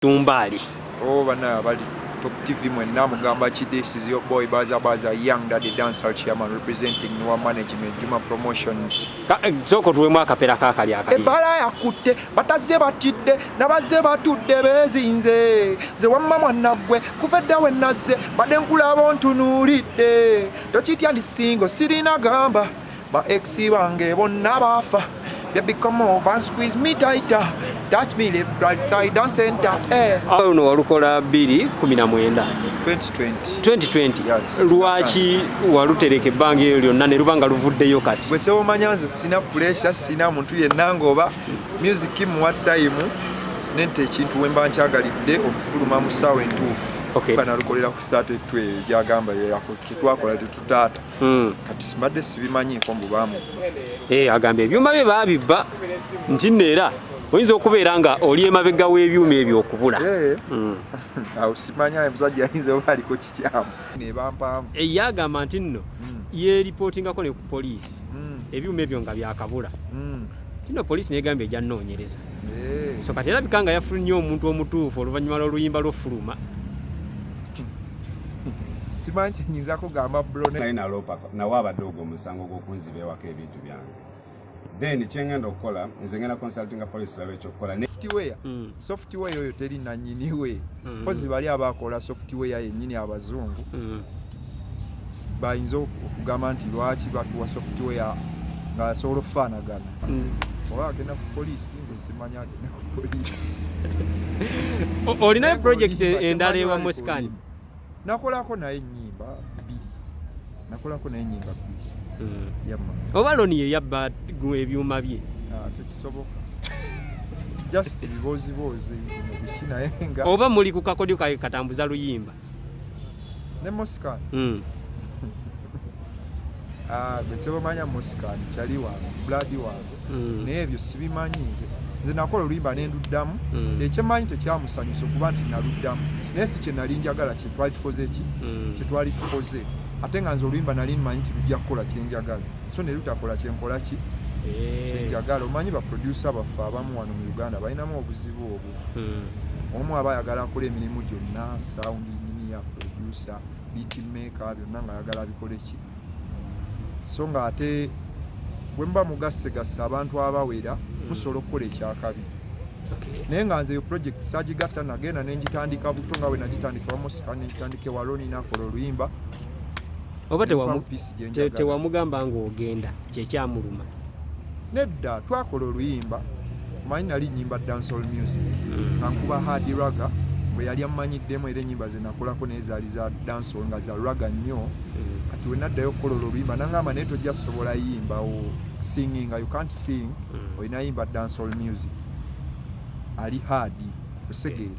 Tumbali. Oh, bana bali Top TV mwenna mugamba chi, this is your boy BazzaBazza Young Daddy Dancer Chairman representing Noah Management Juma Promotions. Zoko tuwe mwaka pera kakali akali. Ebala yakute bataze batidde nabaze batudde bezinze ze wamma mwanagwe kuvedda we naze bade nkulabo ntunulidde tochitya ndi single sirina gamba ba ex bange bonna bafa. Baby come over and squeeze me tighter. Touch me left, right side and center. Awo no walukola 2019. 2020. Yes. Lwaki walutereke bangi eyo lyonna ne lubanga luvuddeyo kati. Bwe sewo manyanze sina pressure sina muntu yenna ngoba music mu what time nente ekintu wemba nkyagalidde okufuluma mu sawa entuufu. Okay. Bana lukolera ku start etwe gyagamba yako kitwakola tutata. Kati simadde sibimanyi ko mbubamu. Agambe ebyuma bye babibba nti neera oyinza okubeera nga oli emabega w'ebyuma ebyo okubula. Awo simanya emuzajja ayinza oba aliko kikyamu. Ne bampa. Yagamba nti nno ye reportingako ne ku poliisi ebyuma ebyo nga byakabula. Kino poliisi negambye ejja nnoonyereza. So kati era bikanga yafunye omuntu omutuufu oluvannyuma lw'oluyimba lw'ofuluma. Simanyi nyinza kugamba bro naye nalopa nawe abadde ogwo omusango gw'okunziba ewaka ebintu byange. Then kyengenda okukola nze ngenda consulting police tulabe ekyokukola software oyo teri nannyiniwe pozi bali abakola software yennyini abazungu bayinza okugamba nti lwaki batuwa software nga asobola okufaanagana oba agenda ku poliisi nze simanya agenda ku poliisi. Olinayo project endala ewa Mosikani? Nakolako naye ennyimba 2. Oba loni ye yabba ebyuma bye? Tekisoboka. Just bibozibozi biki naye nga. Oba muli ku kakodyo katambuza luyimba? Ne Mosikani? Betebo manya Mosikani kyali wange, blood wange. Naye ebyo sibimanyi nze nakola oluyimba n'enduddamu. Ekyemanyi tekyamusanyusa okuba nti naluddamu. Naye si kye nali njagala kye twali tukoze ki? Kye twali tukoze. Ate nga nze oluyimba nali nmanyi nti lujja kukola kyenjagala. So ne lutakola kyenkola ki? Kyenjagala. Omanyi ba producer baffe abamu wano mu Uganda balinamu obuzibu obwo. Omu aba ayagala akola emirimu gyonna, sound engineer, producer, beat maker, byonna nga ayagala bikole ki? So nga ate bwe mba mugasse abantu abawera musobola okukola ekyakabi. Naye nga nze eyo project sagigatta nagenda nenjitandika buto nga bwe nagitandika Mosikani nenjitandika Waloni nakola oluyimba. Oba tewamugamba ng'ogenda kyekyamuluma? Nedda twakola oluyimba manyi nali nnyimba dancehall music nankuba hard raga bwe yali amanyiddemu era ennyimba ze nakolako naye zaali za dancehall nga za raga nnyo. Kati we naddayo okukola oluyimba nangamba naye tojja kusobola yimba singing, you can't sing olina yimba dancehall music ali hard osegeera.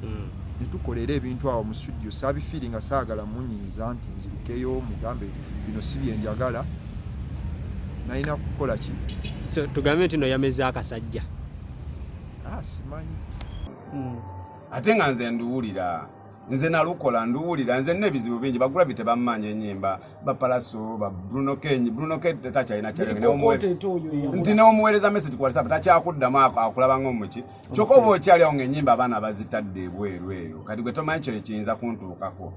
Netukolera ebintu awo mu studio saabifiri nga saagala munyiiza nti nzirukeyo mugambe bino si byenjagala nalina kukola ki. So tugambe nti no yameze akasajja. Simanyi. Ate nga nze nduwulira nze nalukola nduwulira nze n'ebizibu bingi bagula bite bammanya ennyimba bapalaso ba Bruno Kenny takyalina nti n'omuweereza message ku WhatsApp takyakuddamu akulaba ng'omuki kyokka oba okyali awo ng'ennyimba abaana bazitadde ebweru eyo kati gwe tomanyi kyo kiyinza kuntuukako.